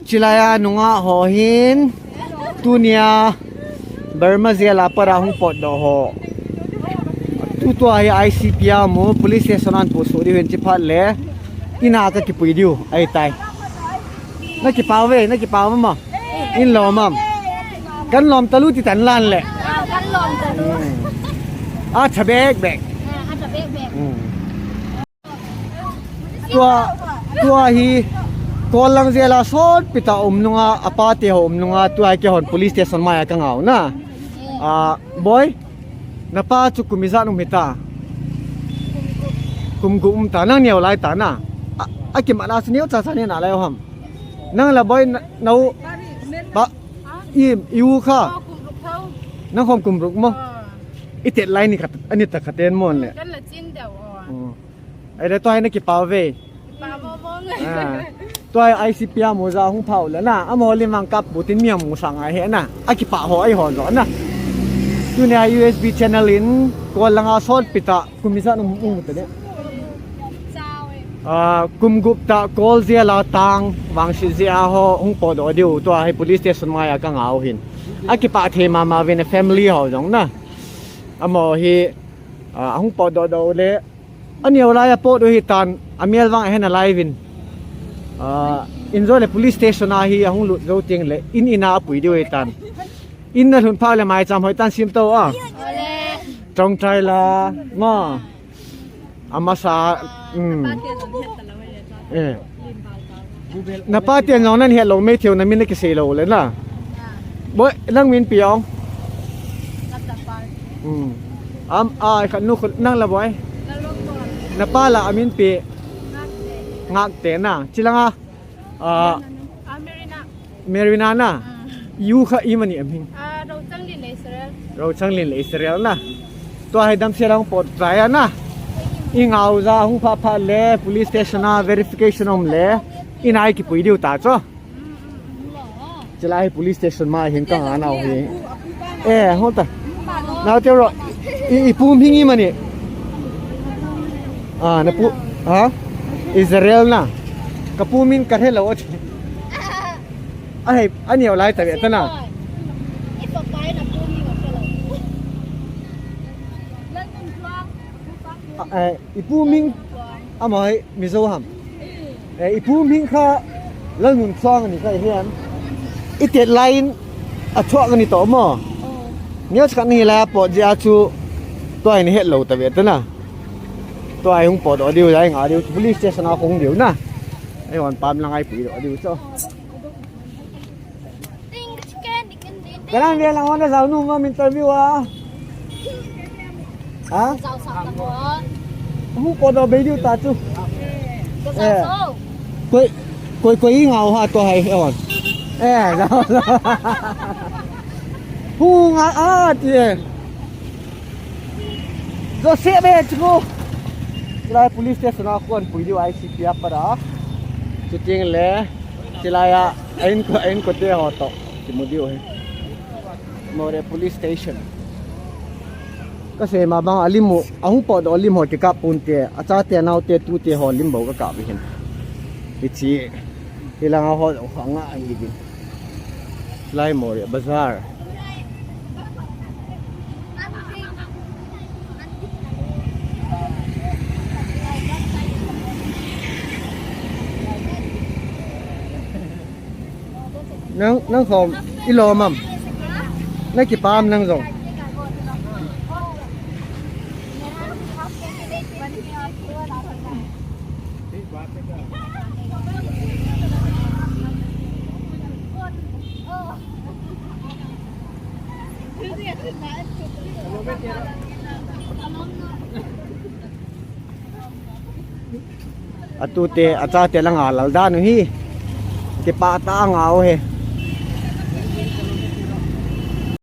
chilaya nunga hohin tunia Burma zela para hung pot do ho tu ai ICP mo police station an pu so ri wen chi phat le ina ka ki pui diu ai tai na ki paw ma in lo mam kan lom talu ti tan lan leกันลมจะรู้ ชะเบกอาจจะเบกตัวฮีตัวลังเจลาสอดปิตานุงอาปาเตหนุงอาตัวไอเกหอน police station มากังเอานะboy นับป้าจุกุมิซานุมิตากุมตานั่งเหนียวไล่ตานะอากิมาลาสเนียวจ่าสานี่น่าแล้วฮัมนั่งละ boy นาปะยูค่ะนั่งคอมกุมรุกมั้งอีเต็ดไลนี่ขัดอันนี้ตะขัดเต็นมอนเลยกันละจิ้นเดียวไอ้เด็กตัวนี้กี่เป่าเว่ตัวไอซีพีอามูซาหุ่งเผาแล้วนะอโมลิมังกับบุตินเมียมูสังไอเห็นนะไอกี่ป่าหัวไอหอนร้อนนะตัวนี้ USB channel ลินกวนลังอาซอดปิตากุมิซานุมุตัวเนี้ยกุมกุปตะกอลเซียลาตังวังชิเซียhoหุ่งปอดอดิวตัวให้ police station มากังเอาหินไอกี่ป่าเทมาเวน family หอจงนะอโมฮีหุ่งปอดอเลยอันนี้อะไรอะโปดูฮิตันอเมียลวังเห็นอะไรวินอินโซเล police station อาฮีหุ่งลุดโรติงเลยอินาปุยดูฮิตันอินนั่นหุ่นพาเลยมาจำหอยตันซิมโตจงใจละมาอามาซานับป้าเตียนน้องนั่นเห็นลงไม่เที่ยวนั้นมินได้กี่เซโลเลยนะบ่นั่งมินปีองขันนุขนั่งละบ่อยนับป้าละอามินปีงักเตน่ะจิลังเมรินาน่ะยูค่ะอีมันนี่มิงเราจังลินเลยอิสราเอลนะตัวให้ดำเสียงปลดใจนะอิงเอาซะหุ่งพาเล่ police station นะ verification อมเล่อินไอกี่ปุยดิวตาจ้ะจะไล่ police station มาเห็นกังอันเอาเฮฮอตน่าเจ้ารออีปูมิงอีมันนี่นะปูอิสราเอลนะกับปูมินกันให้เราอันนี้อะไรแต่เวทนะอีปูมิงอามาให้มิโซฮัมอีปูมิงค่ะเรื่องเงินซองอันนี้ก็เห็นอีเต็ดไลน์ช่วงกันนี่ต่อมาเนี่ยสักนี่แหละปอดยาชูตัวนี้เห็นเราแต่เวทนะตัวไอ้หงปอดเดียวยังไงเดียว police station คงเดียวนะไอ้วันปั๊มลังไอ้ปีเดียวจ้ะกันนั่นเรียนรางวัลได้สาวนุ่มมาอินเตอร์วิวหูปอดเบียวตาจูคุยเงาฮะตัวไอ้อ่อนหูงาเจี๊ยก็เสียไปจูเรา police station คนปุยดีไอซีพีอาปะจุดจริงเลยจิลายinkoteหอต่อที่มุดิโอMoreh police station ก็เสมาบางอลิมอาหุ่งปอดอลิมหอจะกับปุ่นเตะอาจารย์เตะนาวเตะตูเตะหอลิมบอกก็กับไปเห็นที่ที่หลังหอของง่ายจริงไล่ Moreh bazaarนั่งคอมอิโลมัมนั่งกี่ปามนั่งส่งตูเตะอาจารย์เตะลังอาลด้านนี่ที่ปาตางเอาเฮ